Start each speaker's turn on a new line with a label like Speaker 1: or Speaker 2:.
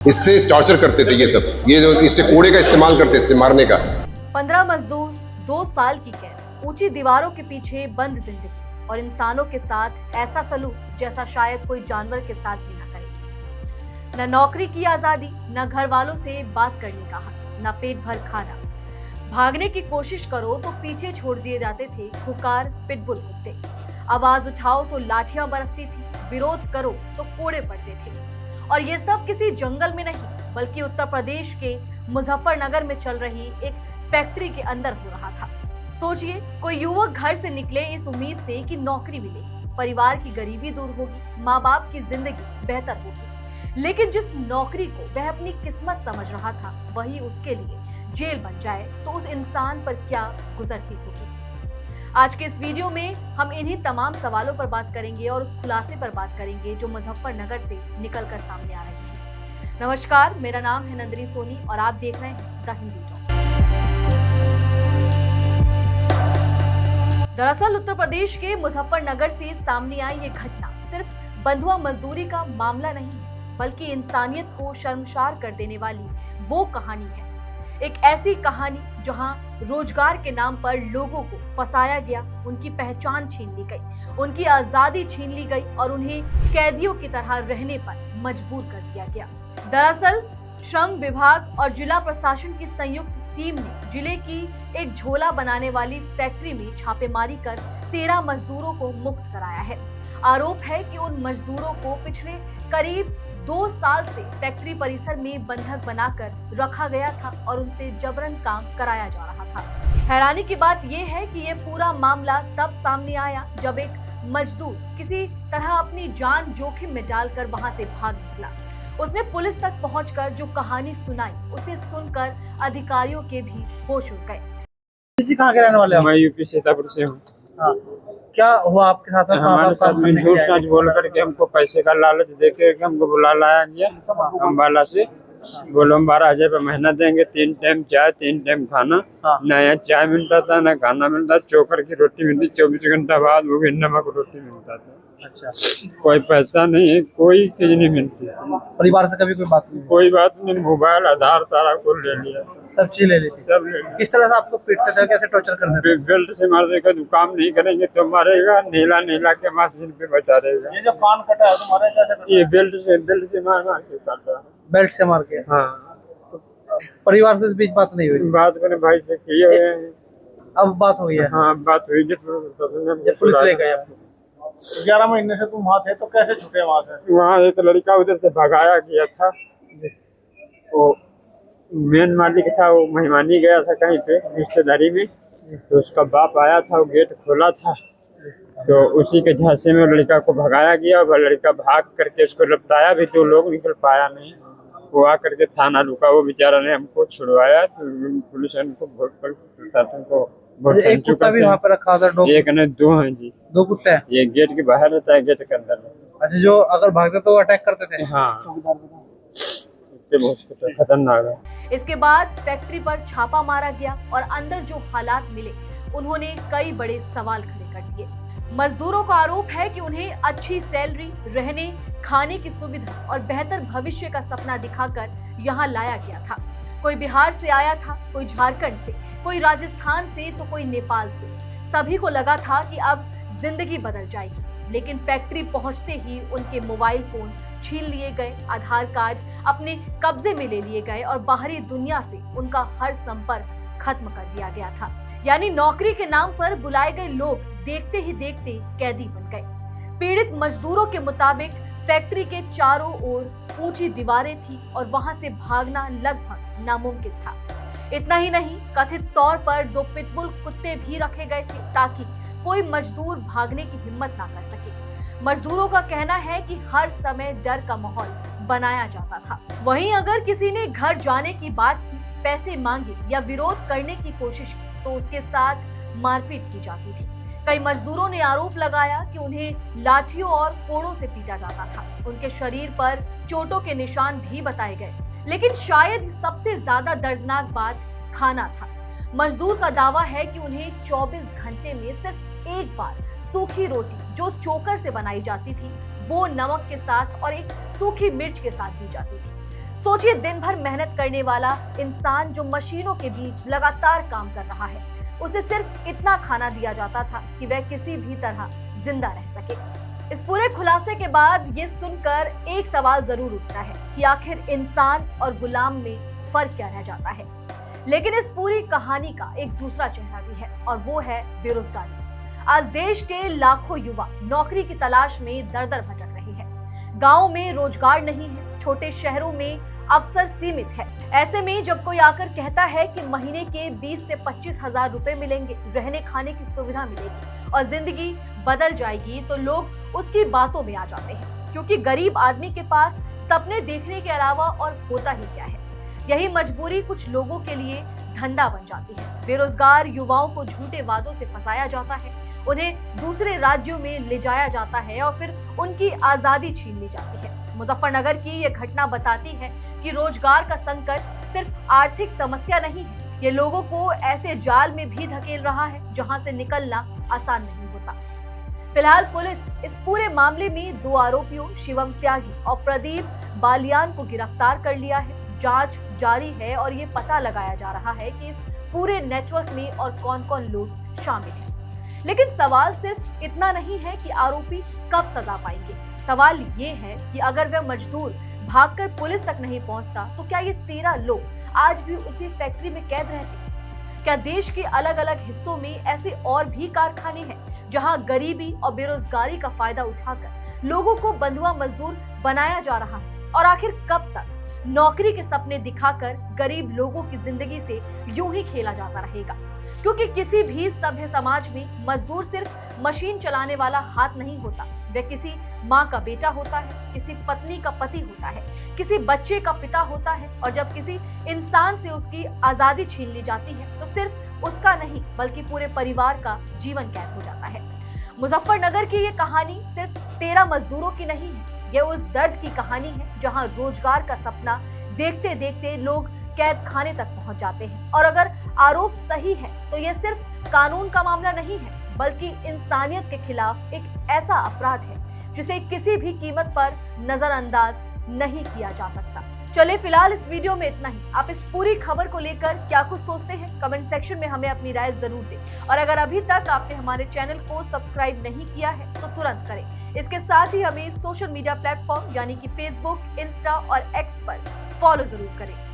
Speaker 1: इससे टॉर्चर करते थे ये जो इससे कोड़े का इस्तेमाल करते थे मारने का।
Speaker 2: 15 मजदूर, 2 साल की कैद, ऊंची दीवारों के पीछे बंद जिंदगी और इंसानों के साथ ऐसा सलूक जैसा शायद कोई जानवर के साथ भी न करे। न नौकरी की आजादी, न घर वालों से बात करने का हक, न पेट भर खाना। भागने की कोशिश करो तो पीछे छोड़ दिए जाते थे खुकार पिटबुल कुत्ते। आवाज उठाओ तो लाठियां बरसती थी, विरोध करो तो कोड़े पड़ते थे। और ये सब किसी जंगल में नहीं बल्कि उत्तर प्रदेश के मुजफ्फरनगर में चल रही एक फैक्ट्री के अंदर हो रहा था। सोचिए, कोई युवक घर से निकले इस उम्मीद से कि नौकरी मिले, परिवार की गरीबी दूर होगी, माँ बाप की जिंदगी बेहतर होगी। लेकिन जिस नौकरी को वह अपनी किस्मत समझ रहा था वही उसके लिए जेल बन जाए तो उस इंसान पर क्या गुजरती होगी। आज के इस वीडियो में हम इन्हीं तमाम सवालों पर बात करेंगे और उस खुलासे पर बात करेंगे जो मुजफ्फरनगर से निकलकर सामने आ रही है। नमस्कार, मेरा नाम है नंदिनी सोनी और आप देख रहे हैं द हिंदी टॉक। दरअसल उत्तर प्रदेश के मुजफ्फरनगर से सामने आई ये घटना सिर्फ बंधुआ मजदूरी का मामला नहीं है बल्कि इंसानियत को शर्मसार कर देने वाली वो कहानी है। एक ऐसी कहानी जहां रोजगार के नाम पर लोगों को फंसाया गया, उनकी पहचान छीन ली गई, उनकी आजादी छीन ली गई और उन्हें कैदियों की तरह रहने पर मजबूर कर दिया गया। दरअसल श्रम विभाग और जिला प्रशासन की संयुक्त टीम ने जिले की एक झोला बनाने वाली फैक्ट्री में छापेमारी कर 13 मजदूरों को मुक्त कराया है। आरोप है कि उन मजदूरों को पिछले करीब 2 साल से फैक्ट्री परिसर में बंधक बनाकर रखा गया था और उनसे जबरन काम कराया जा रहा था। हैरानी की बात यह है कि यह पूरा मामला तब सामने आया जब एक मजदूर किसी तरह अपनी जान जोखिम में डालकर वहां से भाग निकला। उसने पुलिस तक पहुंचकर जो कहानी सुनाई, उसे सुनकर अधिकारियों के भी होश उड़ गए।
Speaker 3: जी, कहाँ के रहने वाले हैं?
Speaker 4: मैं यूपी सीतापुर से हूँ।
Speaker 3: हाँ, क्या हुआ आपके साथ?
Speaker 4: हमारे साथ में झूठ सच बोल करके हमको पैसे का लालच देके हमको बुला लाया गया अम्बाला से। बोलो हम 12,000 रुपये महीना देंगे, 3 टाइम चाय, 3 टाइम खाना। नया चाय मिलता था, न खाना मिलता, चोकर की रोटी मिलती, 24 घंटा बाद वो भी नमक रोटी मिलता था।
Speaker 3: अच्छा,
Speaker 4: कोई पैसा नहीं है, कोई चीज नहीं मिलती।
Speaker 3: परिवार से कभी कोई बात नहीं?
Speaker 4: कोई बात नहीं, मोबाइल आधार सारा को ले लिया,
Speaker 3: सब चीज ले ली थी।
Speaker 4: सब ले लिया।
Speaker 3: किस तरह से आपको पीटते थे, कैसे टॉर्चर करते थे?
Speaker 4: बेल्ट से मार देगा, काम नहीं करेंगे तो मारेगा, नीला नीला के मशीन पे बचा देगा।
Speaker 3: ये जो पान कटा है तुम्हारे कैसे?
Speaker 4: ये बेल्ट से मार मार के काटा।
Speaker 3: बेल्ट से मार के?
Speaker 4: हाँ,
Speaker 3: परिवार से इस बीच बात नहीं हुई?
Speaker 4: बात मैंने भाई से की है।
Speaker 3: अब बात हुई है?
Speaker 4: हाँ, बात हुई जब
Speaker 3: पुलिस ले गए। 11 महीने से तुम वहाँ थे तो कैसे छूटे वहाँ से?
Speaker 4: वहाँ एक लड़का उधर से भगाया गया था, वो मेन मालिक था, वो मेहमानी गया था कहीं पे रिश्तेदारी में, तो उसका बाप आया था, वो गेट खोला था, तो उसी के झांसे में लड़का को भगाया गया। वह लड़का भाग करके उसको लपटाया भी तो लोग निकल पाया नहीं। वो आकर के थाना रुका, वो बेचारा ने हमको छुड़वाया, तो पुलिस ने उनको प्रशासन को
Speaker 3: एक कुत्ता भी वहाँ पर रखा था?
Speaker 4: एक नहीं, 2 हैं जी।
Speaker 3: 2 कुत्ते हैं?
Speaker 4: ये गेट के बाहर रहता है, गेट के अंदर रहता
Speaker 3: अच्छा, जो अगर भागते तो अटैक करते थे?
Speaker 4: है। हाँ, बहुत खतरनाक है।
Speaker 2: इसके बाद फैक्ट्री पर छापा मारा गया और अंदर जो हालात मिले उन्होंने कई बड़े सवाल खड़े कर दिए। मजदूरों का आरोप है कि उन्हें अच्छी सैलरी, रहने खाने की सुविधा और बेहतर भविष्य का सपना दिखाकर यहाँ लाया गया था। कोई बिहार से आया था, कोई झारखंड से, कोई राजस्थान से तो कोई नेपाल से। सभी को लगा था कि अब जिंदगी बदल जाएगी, लेकिन फैक्ट्री पहुंचते ही उनके मोबाइल फोन छीन लिए गए, आधार कार्ड अपने कब्जे में ले लिए गए और बाहरी दुनिया से उनका हर संपर्क खत्म कर दिया गया था। यानी नौकरी के नाम पर बुलाए गए लोग देखते ही देखते कैदी बन गए। पीड़ित मजदूरों के मुताबिक फैक्ट्री के चारों ओर ऊंची दीवारें थी और वहां से भागना लगभग नामुमकिन था। इतना ही नहीं, कथित तौर पर 2 पिटबुल कुत्ते भी रखे गए थे ताकि कोई मजदूर भागने की हिम्मत ना कर सके। मजदूरों का कहना है कि हर समय डर का माहौल बनाया जाता था। वहीं अगर किसी ने घर जाने की बात की, पैसे मांगे या विरोध करने की कोशिश की तो उसके साथ मारपीट की जाती थी। कई मजदूरों ने आरोप लगाया कि उन्हें लाठियों और कोड़ों से पीटा जाता था। उनके शरीर पर चोटों के निशान भी बताए गए। लेकिन शायद सबसे ज्यादा दर्दनाक बात खाना था। मजदूर का दावा है कि उन्हें 24 घंटे में सिर्फ एक बार सूखी रोटी जो चोकर से बनाई जाती थी वो नमक के साथ और एक सूखी मिर्च के साथ दी जाती थी। सोचिए, दिन भर मेहनत करने वाला इंसान जो मशीनों के बीच लगातार काम कर रहा है, उसे सिर्फ इतना खाना दिया जाता था कि वह किसी भी तरह जिंदा रह सके। इस पूरे खुलासे के बाद ये सुनकर एक सवाल जरूर उठता है कि आखिर इंसान और गुलाम में फर्क क्या रह जाता है। लेकिन इस पूरी कहानी का एक दूसरा चेहरा भी है और वो है बेरोजगारी। आज देश के लाखों युवा नौकरी की तलाश में दर-दर भटक रहे हैं। गांव में रोजगार नहीं है, छोटे शहरों में अवसर सीमित है। ऐसे में जब कोई आकर कहता है कि महीने के 20 से 25 हजार रुपए मिलेंगे, रहने खाने की सुविधा मिलेगी और जिंदगी बदल जाएगी, तो लोग उसकी बातों में आ जाते हैं, क्योंकि गरीब आदमी के पास सपने देखने के अलावा और होता ही क्या है। यही मजबूरी कुछ लोगों के लिए धंधा बन जाती है। बेरोजगार युवाओं को झूठे वादों से फंसाया जाता है, उन्हें दूसरे राज्यों में ले जाया जाता है और फिर उनकी आजादी छीन ली जाती है। मुजफ्फरनगर की ये घटना बताती है कि रोजगार का संकट सिर्फ आर्थिक समस्या नहीं है, ये लोगों को ऐसे जाल में भी धकेल रहा है जहां से निकलना आसान नहीं होता। फिलहाल पुलिस इस पूरे मामले में 2 आरोपियों शिवम त्यागी और प्रदीप बालियान को गिरफ्तार कर लिया है। जांच जारी है और ये पता लगाया जा रहा है कि इस पूरे नेटवर्क में और कौन-कौन लोग शामिल हैं। लेकिन सवाल सिर्फ इतना नहीं है कि आरोपी कब सजा पाएंगे। सवाल ये है कि अगर वह मजदूर भागकर पुलिस तक नहीं पहुंचता, तो क्या ये 13 लोग आज भी उसी फैक्ट्री में कैद रहते? क्या देश के अलग अलग हिस्सों में ऐसे और भी कारखाने हैं जहां गरीबी और बेरोजगारी का फायदा उठाकर लोगों को बंधुआ मजदूर बनाया जा रहा है? और आखिर कब तक नौकरी के सपने दिखाकर गरीब लोगों की जिंदगी से यूं ही खेला जाता रहेगा? क्योंकि किसी भी सभ्य समाज में मजदूर सिर्फ मशीन चलाने वाला हाथ नहीं होता, वह किसी माँ का बेटा होता है, किसी पत्नी का पति होता है, किसी बच्चे का पिता होता है। और जब किसी इंसान से उसकी आजादी छीन ली जाती है, तो सिर्फ उसका नहीं बल्कि पूरे परिवार का जीवन कैद हो जाता है। मुजफ्फरनगर की ये कहानी सिर्फ 13 मजदूरों की नहीं है, ये उस दर्द की कहानी है जहां रोजगार का सपना देखते देखते लोग कैद खाने तक पहुंच जाते हैं। और अगर आरोप सही है, तो यह सिर्फ कानून का मामला नहीं है, बल्कि इंसानियत के खिलाफ एक ऐसा अपराध है जिसे किसी भी कीमत पर नजरअंदाज नहीं किया जा सकता। चलिए फिलहाल इस वीडियो में इतना ही। आप इस पूरी खबर को लेकर क्या कुछ सोचते हैं, कमेंट सेक्शन में हमें अपनी राय जरूर दें। और अगर अभी तक आपने हमारे चैनल को सब्सक्राइब नहीं किया है, तो तुरंत करें। इसके साथ ही हमें सोशल मीडिया प्लेटफॉर्म यानी कि फेसबुक, इंस्टा और एक्स पर फॉलो जरूर करें।